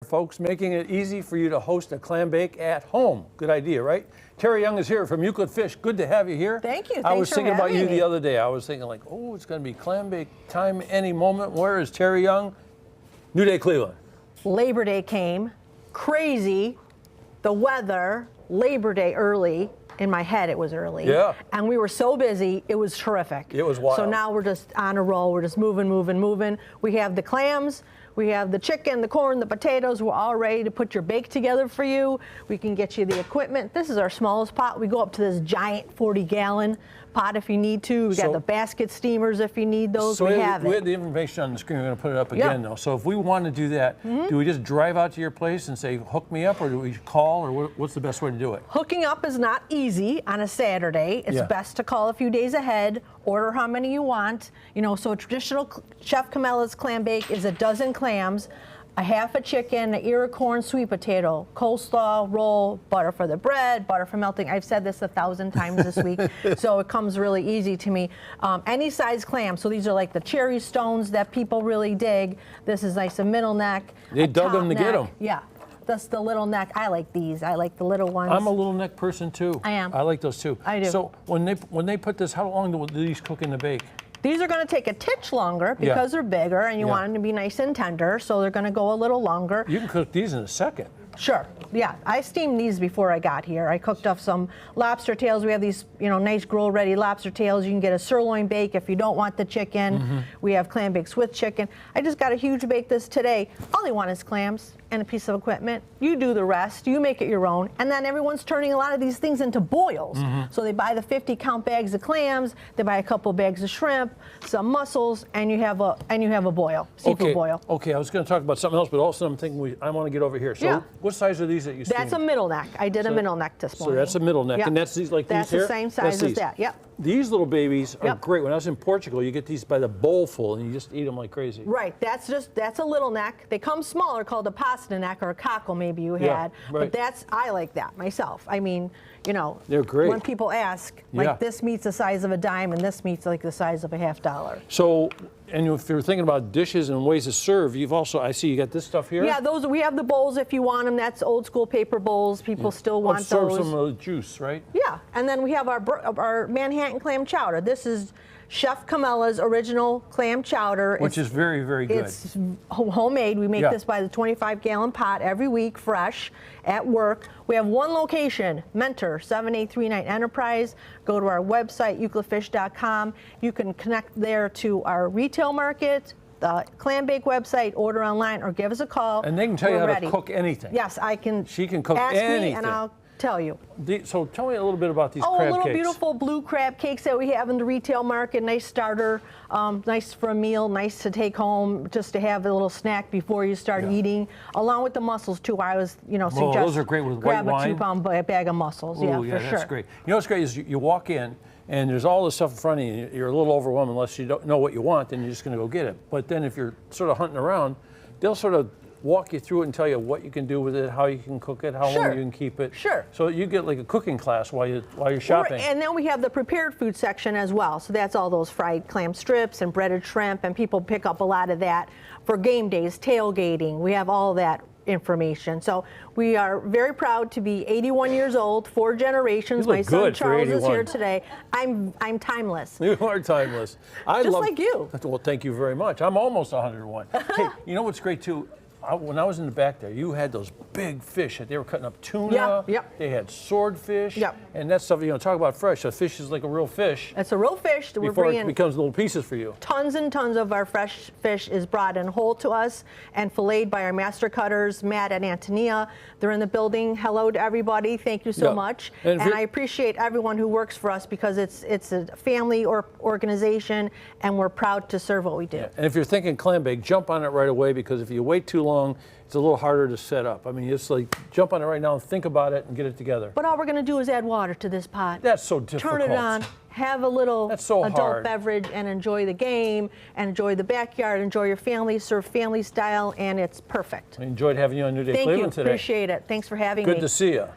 folks, making it easy for you to host a clam bake at home. Good idea, right? Terry Young is here from Euclid Fish. Good to have you here. Thank you. I was thinking about you me. the other day. I was thinking like, oh, it's going to be clam bake time any moment. Where is Terry Young? New Day, Cleveland. Labor Day came. Crazy. The weather. Labor Day early. In my head, it was early. Yeah. And we were so busy, it was terrific. It was wild. So now we're just on a roll. We're just moving. We have the clams, we have the chicken, the corn, the potatoes. We're all ready to put your bake together for you. We can get you the equipment. This is our smallest pot. We go up to this giant 40-gallon pot if you need to. We got the basket steamers if you need those. So we have it. We had the information on the screen. We're going to put it up again, though. So if we want to do that, do we just drive out to your place and say, hook me up, or do we call, or what's the best way to do it? Hooking up is not easy on a Saturday. It's best to call a few days ahead, order how many you want. You know, so a traditional Chef Camella's clam bake is a dozen clams, a half a chicken, an ear of corn, sweet potato, coleslaw, roll, butter for the bread, butter for melting. I've said this 1,000 times this week, so it comes really easy to me. Any size clam, so these are like the cherry stones that people really dig. This is nice, a middle neck. They dug them to get them. Yeah. That's the little neck. I like these. I like the little ones. I'm a little neck person too. I am. I like those too. I do. So when they put this, how long do these cook in the bake? These are going to take a titch longer because they're bigger and you want them to be nice and tender, so they're going to go a little longer. You can cook these in a second. Sure. Yeah, I steamed these before I got here. I cooked up some lobster tails. We have these, nice grill-ready lobster tails. You can get a sirloin bake if you don't want the chicken. We have clam bakes with chicken. I just got a huge bake this today. All they want is clams and a piece of equipment. You do the rest. You make it your own. And then everyone's turning a lot of these things into boils. So they buy the 50-count bags of clams. They buy a couple bags of shrimp, some mussels, and you have a boil, seafood boil. Okay, I was going to talk about something else, but also I'm thinking I want to get over here. So what size are these that you steamed? That's a middle neck. I did a middle neck this morning. So that's a middle neck, and that's these like that's these here? That's the same size as that, yep. These little babies are great. When I was in Portugal, you get these by the bowl full, and you just eat them like crazy. Right, that's a little neck. They come smaller, called a pasta neck or a cockle maybe you had, but I like that myself. I mean, they're great. When people ask, like this meat's the size of a dime and this meat's like the size of a $50. So, and if you're thinking about dishes and ways to serve, you've also, I see you got this stuff here? Yeah, we have the bowls if you want them. That's old school paper bowls. People still want absorb those. some of the juice, right? Yeah, and then we have our Manhattan clam chowder. This is Chef Camella's original clam chowder. Which is very, very good. It's homemade. We make this by the 25-gallon pot every week, fresh, at work. We have one location, Mentor, 7839 Enterprise. Go to our website, euclidfish.com. You can connect there to our retail market, the clam bake website, order online, or give us a call. And they can tell you how to cook anything. Yes, I can. She can cook ask anything. Me and I'll tell you. So tell me a little bit about these crab cakes. Little beautiful blue crab cakes that we have in the retail market. Nice starter, nice for a meal, nice to take home, just to have a little snack before you start eating. Along with the mussels too. I was, suggest those are great with white wine. Grab a 2-pound bag of mussels. Ooh, yeah, for that's sure. Great. You know what's great is you walk in and there's all this stuff in front of you. You're a little overwhelmed unless you don't know what you want, then you're just going to go get it. But then if you're sort of hunting around, they'll sort of walk you through it and tell you what you can do with it, how you can cook it, how long you can keep it. Sure. So you get like a cooking class while you're shopping. Right. And then we have the prepared food section as well. So that's all those fried clam strips and breaded shrimp, and people pick up a lot of that for game days, tailgating. We have all that information. So we are very proud to be 81 years old, 4 generations. You look My son good Charles for 81. is here today. I'm timeless. You are timeless. Just like you. Well, thank you very much. I'm almost 101. Hey, you know what's great too? When I was in the back there, you had those big fish. They were cutting up tuna. They had swordfish. And that stuff, talk about fresh. A fish is like a real fish. It's a real fish. That before it becomes little pieces for you. Tons and tons of our fresh fish is brought in whole to us and filleted by our master cutters, Matt and Antonia. They're in the building. Hello to everybody. Thank you so much. And I appreciate everyone who works for us because it's a family organization, and we're proud to serve what we do. And if you're thinking clam bake, jump on it right away, because if you wait too long, it's a little harder to set up. I mean, it's like jump on it right now and think about it and get it together. But all we're going to do is add water to this pot. That's so difficult. Turn it on, have a little adult beverage, and enjoy the game, and enjoy the backyard, enjoy your family, serve family style, and it's perfect. I enjoyed having you on New Day Cleveland today. Thank you. Appreciate it. Thanks for having me. Good to see you.